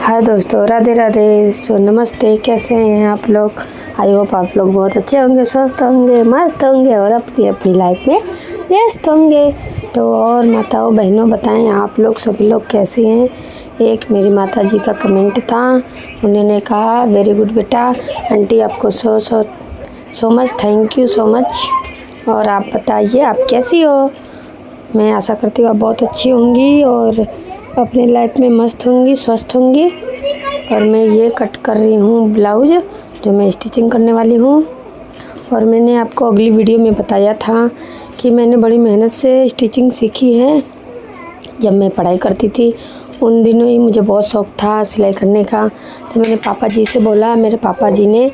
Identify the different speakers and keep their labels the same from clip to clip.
Speaker 1: हाय दोस्तों, राधे राधे। सो नमस्ते, कैसे हैं आप लोग? आई होप आप लोग बहुत अच्छे होंगे, स्वस्थ होंगे, मस्त होंगे और अपनी अपनी लाइफ में व्यस्त होंगे। तो और माताओं बहनों बताएं आप लोग सभी लोग कैसी हैं? एक मेरी माता जी का कमेंट था, उन्होंने कहा वेरी गुड बेटा, आंटी आपको so much thank you so much. और आप बताइए आप कैसी हो? मैं आशा करती हूँ आप बहुत अच्छी होंगी और अपने लाइफ में मस्त होंगी, स्वस्थ होंगी। और मैं ये कट कर रही हूँ ब्लाउज जो मैं स्टिचिंग करने वाली हूँ। और मैंने आपको अगली वीडियो में बताया था कि मैंने बड़ी मेहनत से स्टिचिंग सीखी है। जब मैं पढ़ाई करती थी उन दिनों ही मुझे बहुत शौक़ था सिलाई करने का। तो मैंने पापा जी से बोला, मेरे पापा जी ने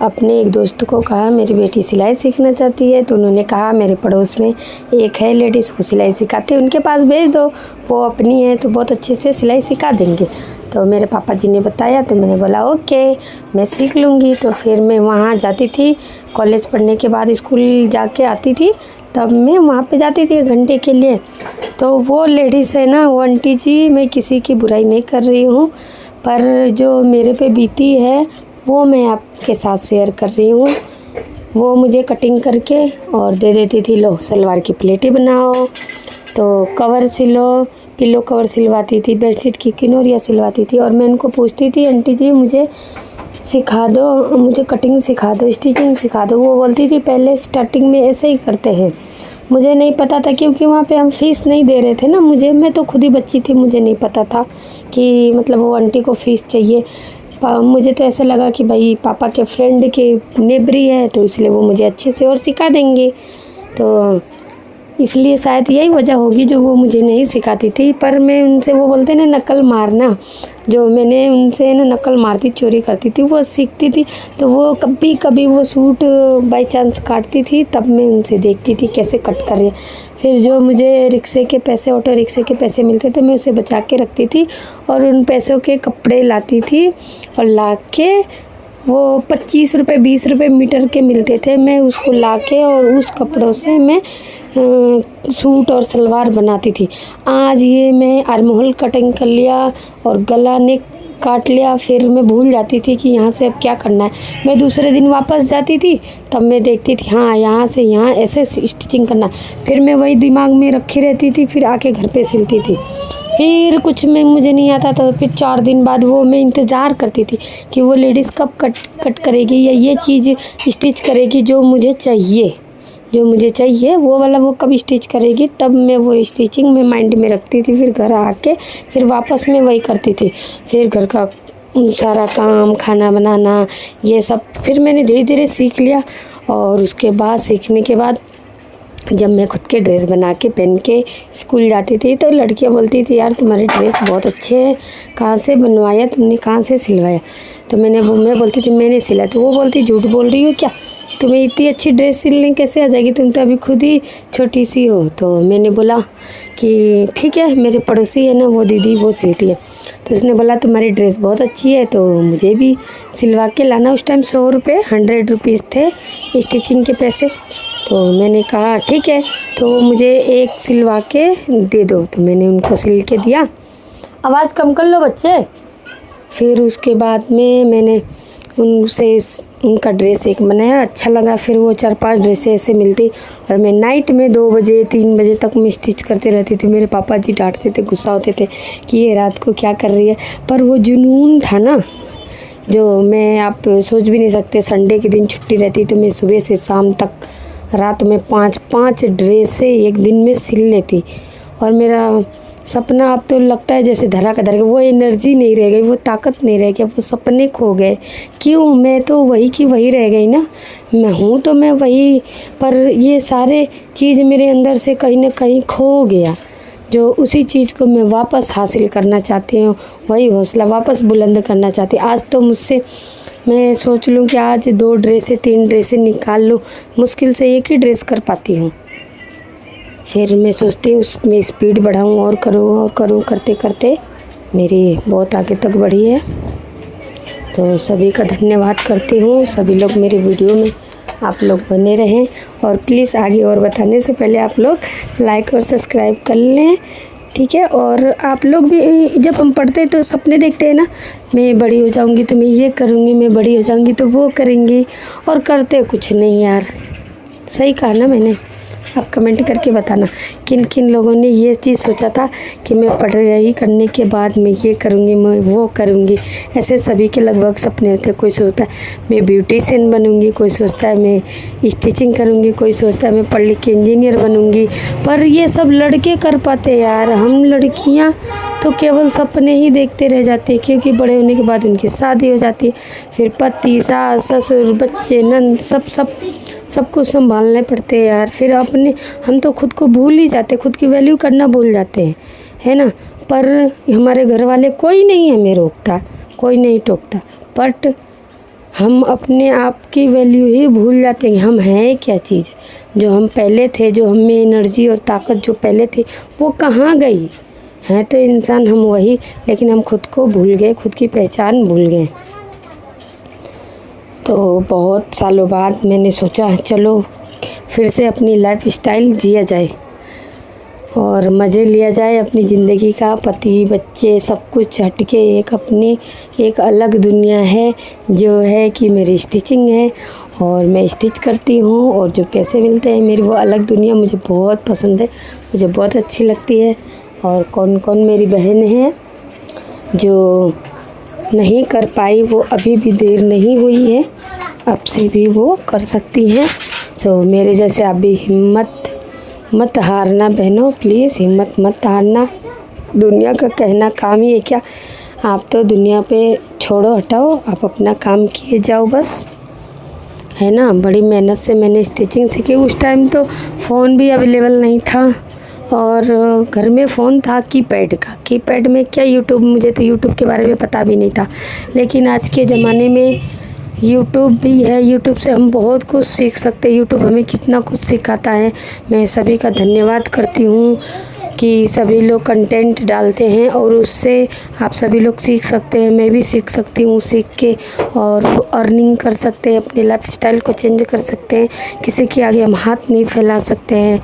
Speaker 1: अपने एक दोस्त को कहा मेरी बेटी सिलाई सीखना चाहती है। तो उन्होंने कहा मेरे पड़ोस में एक है लेडीज़, वो सिलाई सिखाते, उनके पास भेज दो, वो अपनी है तो बहुत अच्छे से सिलाई सिखा देंगे। तो मेरे पापा जी ने बताया तो मैंने बोला ओके मैं सीख लूँगी। तो फिर मैं वहाँ जाती थी, कॉलेज पढ़ने के बाद स्कूल जाके आती थी, तब मैं वहाँ पे जाती थी 1 घंटे के लिए। तो वो लेडीज़ है ना, वो आंटी जी, मैं किसी की बुराई नहीं कर रही हूँ, पर जो मेरे पे बीती है वो मैं आपके साथ शेयर कर रही हूँ। वो मुझे कटिंग करके और दे देती थी, लो सलवार की प्लेटें बनाओ, तो कवर सिलो, पिलो कवर सिलवाती थी, बेडशीट की किनोरियाँ सिलवाती थी। और मैं उनको पूछती थी आंटी जी मुझे सिखा दो, मुझे कटिंग सिखा दो, स्टिचिंग सिखा दो। वो बोलती थी पहले स्टार्टिंग में ऐसे ही करते हैं। मुझे नहीं पता था क्योंकि वहाँ पे हम फ़ीस नहीं दे रहे थे ना, मैं तो खुद ही बच्ची थी, मुझे नहीं पता था कि मतलब वो आंटी को फ़ीस चाहिए। मुझे तो ऐसा लगा कि भाई पापा के फ्रेंड के नेबरी है तो इसलिए वो मुझे अच्छे से और सिखा देंगे। तो इसलिए शायद यही वजह होगी जो वो मुझे नहीं सिखाती थी। पर मैं उनसे, वो बोलते ना नकल मारना, जो मैंने उनसे ना नकल मारती, चोरी करती थी, वो सीखती थी। तो वो कभी कभी वो सूट बाई चांस काटती थी, तब मैं उनसे देखती थी कैसे कट कर रही है। फिर जो मुझे रिक्शे के पैसे, ऑटो रिक्शे के पैसे मिलते थे, मैं उसे बचा के रखती थी और उन पैसों के कपड़े लाती थी। और ला के वो 25 रुपये 20 रुपये मीटर के मिलते थे, मैं उसको ला के और उस कपड़ों से मैं सूट और सलवार बनाती थी। आज ये मैं आर्महोल कटिंग कर लिया और गला ने काट लिया, फिर मैं भूल जाती थी कि यहाँ से अब क्या करना है। मैं दूसरे दिन वापस जाती थी, तब मैं देखती थी हाँ यहाँ से यहाँ ऐसे स्टिचिंग करना, फिर मैं वही दिमाग में रखी रहती थी, फिर आके घर पे सिलती थी। फिर कुछ में मुझे नहीं आता था, फिर 4 दिन बाद वो मैं इंतज़ार करती थी कि वो लेडीज़ कब कट करेगी या ये चीज़ स्टिच करेगी जो मुझे चाहिए वो वाला, वो कब स्टिच करेगी। तब मैं वो स्टिचिंग में माइंड में रखती थी। फिर घर आके फिर वापस मैं वही करती थी। फिर घर का सारा काम, खाना बनाना, ये सब फिर मैंने धीरे धीरे सीख लिया। और उसके बाद सीखने के बाद जब मैं खुद के ड्रेस बना के पहन के स्कूल जाती थी तो लड़कियां बोलती थी यार तुम्हारे ड्रेस बहुत अच्छे हैं, कहाँ से बनवाया तुमने, कहाँ से सिलवाया? तो मैं बोलती थी मैंने सिला। तो वो बोलती झूठ बोल रही हो क्या, तुम्हें इतनी अच्छी ड्रेस सिलने कैसे आ जाएगी, तुम तो अभी खुद ही छोटी सी हो। तो मैंने बोला कि ठीक है, मेरे पड़ोसी है ना वो दीदी, वो सिलती है। तो उसने बोला तुम्हारी ड्रेस बहुत अच्छी है तो मुझे भी सिलवा के लाना। उस टाइम 100 रुपये 100 रुपीज़ थे स्टिचिंग के पैसे। तो मैंने कहा ठीक है, तो मुझे एक सिलवा के दे दो। तो मैंने उनको सिल के दिया। आवाज़ कम कर लो बच्चे। फिर उसके बाद में मैंने उनसे उनका ड्रेस एक बनाया, अच्छा लगा। फिर वो 4-5 ड्रेसें ऐसे मिलती और मैं नाइट में 2 बजे 3 बजे तक मैं स्टिच करते रहती थी। मेरे पापा जी डांटते थे, गुस्सा होते थे कि ये रात को क्या कर रही है। पर वो जुनून था ना, जो मैं आप सोच भी नहीं सकते। संडे के दिन छुट्टी रहती तो मैं सुबह से शाम तक रात में 5-5 ड्रेसें एक दिन में सिल लेती। और मेरा सपना अब तो लगता है जैसे धरा का धर गया, वो एनर्जी नहीं रह गई, वो ताकत नहीं रह गई, वो सपने खो गए। क्यों? मैं तो वही की वही रह गई ना, मैं हूँ तो मैं वही, पर ये सारे चीज़ मेरे अंदर से कहीं ना कहीं खो गया। जो उसी चीज़ को मैं वापस हासिल करना चाहती हूँ, वही हौसला वापस बुलंद करना चाहती हूँ। आज तो मुझसे मैं सोच लूँ कि आज 2 ड्रेसें 3 ड्रेसें निकाल लूँ, मुश्किल से एक ही ड्रेस कर पाती हूँ। फिर मैं सोचती हूँ उसमें स्पीड बढ़ाऊँ और करूँ, करते करते मेरी बहुत आगे तक बढ़ी है। तो सभी का धन्यवाद करती हूँ। सभी लोग मेरे वीडियो में आप लोग बने रहें और प्लीज़ आगे और बताने से पहले आप लोग लाइक और सब्सक्राइब कर लें। ठीक है। और आप लोग भी जब हम पढ़ते हैं तो सपने देखते हैं ना, मैं बड़ी हो जाऊंगी तो मैं ये करूँगी, मैं बड़ी हो जाऊंगी तो वो करेंगी, और करते कुछ नहीं यार। सही कहा ना मैंने? आप कमेंट करके बताना किन किन लोगों ने ये चीज़ सोचा था कि मैं पढ़ाई करने के बाद मैं ये करूँगी, मैं वो करूँगी। ऐसे सभी के लगभग सपने होते हैं। कोई सोचता है मैं ब्यूटिशियन बनूँगी, कोई सोचता है मैं स्टिचिंग करूँगी, कोई सोचता है मैं पढ़ लिख के इंजीनियर बनूँगी। पर ये सब लड़के कर पाते यार, हम लड़कियाँ तो केवल सपने ही देखते रह जाते हैं, क्योंकि बड़े होने के बाद उनकी शादी हो जाती है, फिर पति, सास, ससुर, बच्चे, नंद सब कुछ संभालने पड़ते हैं यार। फिर हम तो खुद को भूल ही जाते, खुद की वैल्यू करना भूल जाते हैं, है ना। पर हमारे घर वाले कोई नहीं हमें रोकता, कोई नहीं टोकता, बट हम अपने आप की वैल्यू ही भूल जाते हैं। हम हैं क्या चीज़, जो हम पहले थे, जो हम में एनर्जी और ताकत जो पहले थी वो कहाँ गई। हैं तो इंसान हम वही, लेकिन हम खुद को भूल गए, खुद की पहचान भूल गए। तो बहुत सालों बाद मैंने सोचा चलो फिर से अपनी लाइफ स्टाइल जिया जाए और मज़े लिया जाए अपनी ज़िंदगी का। पति, बच्चे, सब कुछ हट के एक अलग दुनिया है, जो है कि मेरी स्टिचिंग है और मैं स्टिच करती हूँ, और जो पैसे मिलते हैं मेरी वो अलग दुनिया मुझे बहुत पसंद है, मुझे बहुत अच्छी लगती है। और कौन कौन मेरी बहन है जो नहीं कर पाई, वो अभी भी देर नहीं हुई है, अब से भी वो कर सकती हैं। सो मेरे जैसे आप भी हिम्मत मत हारना बहनों, प्लीज़ हिम्मत मत हारना। दुनिया का कहना काम ही है क्या? आप तो दुनिया पे छोड़ो, हटाओ, आप अपना काम किए जाओ बस, है ना। बड़ी मेहनत से मैंने स्टिचिंग सीखी। उस टाइम तो फ़ोन भी अवेलेबल नहीं था, और घर में फ़ोन था कीपैड का। कीपैड में क्या यूट्यूब, मुझे तो यूट्यूब के बारे में पता भी नहीं था। लेकिन आज के ज़माने में यूट्यूब भी है, यूट्यूब से हम बहुत कुछ सीख सकते हैं। यूट्यूब हमें कितना कुछ सिखाता है। मैं सभी का धन्यवाद करती हूँ कि सभी लोग कंटेंट डालते हैं और उससे आप सभी लोग सीख सकते हैं। मैं भी सीख सकती हूँ, सीख के और अर्निंग कर सकते हैं, अपने लाइफ स्टाइल को चेंज कर सकते हैं। किसी के आगे हम हाथ नहीं फैला सकते हैं।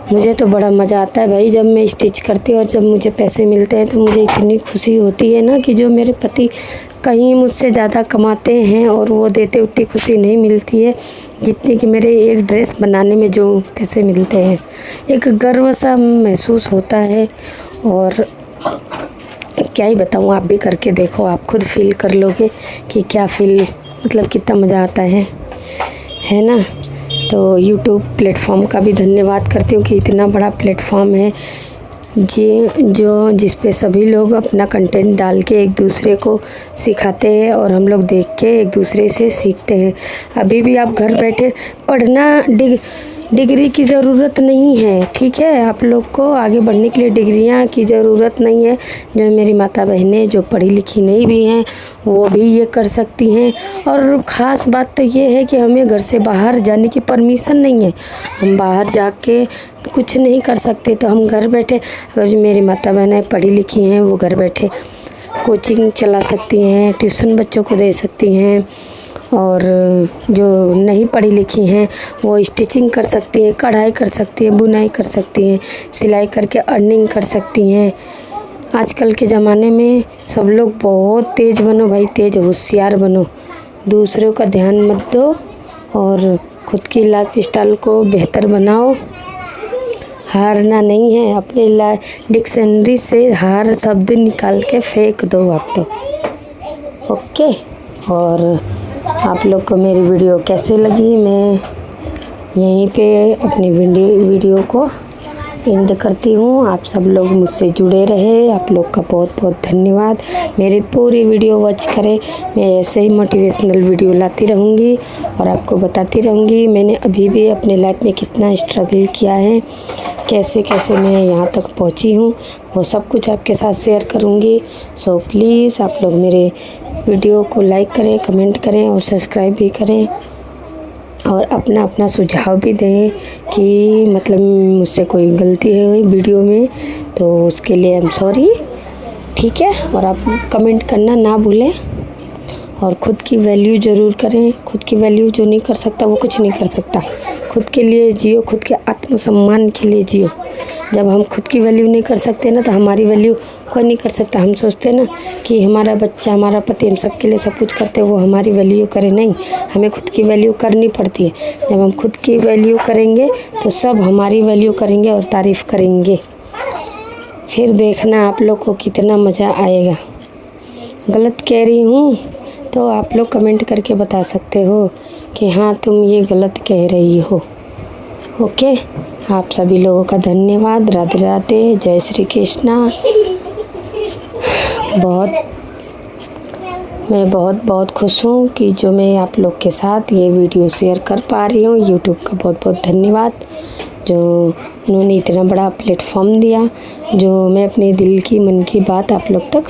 Speaker 1: मुझे तो बड़ा मज़ा आता है भाई जब मैं स्टिच करती हूँ और जब मुझे पैसे मिलते हैं तो मुझे इतनी खुशी होती है ना, कि जो मेरे पति कहीं मुझसे ज़्यादा कमाते हैं और वो देते उतनी खुशी नहीं मिलती है जितनी कि मेरे एक ड्रेस बनाने में जो पैसे मिलते हैं। एक गर्व सा महसूस होता है, और क्या ही बताऊँ, आप भी करके देखो, आप खुद फील कर लोगे कि क्या फील, मतलब कितना मज़ा आता है ना। तो यूट्यूब प्लेटफॉर्म का भी धन्यवाद करती हूँ कि इतना बड़ा प्लेटफॉर्म है जिस पे सभी लोग अपना कंटेंट डाल के एक दूसरे को सिखाते हैं और हम लोग देख के एक दूसरे से सीखते हैं। अभी भी आप घर बैठे पढ़ना, डिग्री की ज़रूरत नहीं है, ठीक है। आप लोग को आगे बढ़ने के लिए डिग्रियां की ज़रूरत नहीं है। जो मेरी माता बहनें जो पढ़ी लिखी नहीं भी हैं वो भी ये कर सकती हैं। और ख़ास बात तो ये है कि हमें घर से बाहर जाने की परमिशन नहीं है। हम बाहर जाके कुछ नहीं कर सकते, तो हम घर बैठे, अगर जो मेरी माता बहनें पढ़ी लिखी हैं वो घर बैठे कोचिंग चला सकती हैं, ट्यूशन बच्चों को दे सकती हैं, और जो नहीं पढ़ी लिखी हैं वो स्टिचिंग कर सकती हैं, कढ़ाई कर सकती हैं, बुनाई कर सकती हैं, सिलाई करके अर्निंग कर सकती हैं। आजकल के ज़माने में सब लोग बहुत तेज़ बनो भाई, तेज़ होशियार बनो, दूसरों का ध्यान मत दो और ख़ुद की लाइफ स्टाइल को बेहतर बनाओ। हारना नहीं है, अपने डिक्शनरी से हार शब्द निकाल के फेंक दो आप तो, ओके। और आप लोग को मेरी वीडियो कैसे लगी, मैं यहीं पे अपनी वीडियो को एंड करती हूँ। आप सब लोग मुझसे जुड़े रहे, आप लोग का बहुत बहुत धन्यवाद। मेरी पूरी वीडियो वॉच करें, मैं ऐसे ही मोटिवेशनल वीडियो लाती रहूँगी और आपको बताती रहूँगी मैंने अभी भी अपने लाइफ में कितना स्ट्रगल किया है, कैसे कैसे मैं यहाँ तक पहुँची हूँ, वो सब कुछ आपके साथ शेयर करूँगी। सो प्लीज़ आप लोग मेरे वीडियो को लाइक करें, कमेंट करें और सब्सक्राइब भी करें, और अपना अपना सुझाव भी दें कि मतलब मुझसे कोई गलती है वीडियो में तो उसके लिए आई एम सॉरी, ठीक है। और आप कमेंट करना ना भूलें, और ख़ुद की वैल्यू ज़रूर करें। खुद की वैल्यू जो नहीं कर सकता वो कुछ नहीं कर सकता। खुद के लिए जियो, खुद के आत्मसम्मान के लिए जियो। जब हम खुद की वैल्यू नहीं कर सकते ना तो हमारी वैल्यू कोई नहीं कर सकता। हम सोचते हैं ना कि हमारा बच्चा, हमारा पति, हम सबके लिए सब कुछ करते हैं, वो हमारी वैल्यू करे। नहीं, हमें खुद की वैल्यू करनी पड़ती है। जब हम खुद की वैल्यू करेंगे तो सब हमारी वैल्यू करेंगे और तारीफ़ करेंगे। फिर देखना आप लोग को कितना मज़ा आएगा। गलत कह रही हूँ तो आप लोग कमेंट करके बता सकते हो कि हाँ तुम ये गलत कह रही हो। ओके, आप सभी लोगों का धन्यवाद। राधे राधे, जय श्री कृष्णा। मैं बहुत खुश हूँ कि जो मैं आप लोग के साथ ये वीडियो शेयर कर पा रही हूँ। यूट्यूब का बहुत धन्यवाद जो उन्होंने इतना बड़ा प्लेटफॉर्म दिया, जो मैं अपने दिल की, मन की बात आप लोग तक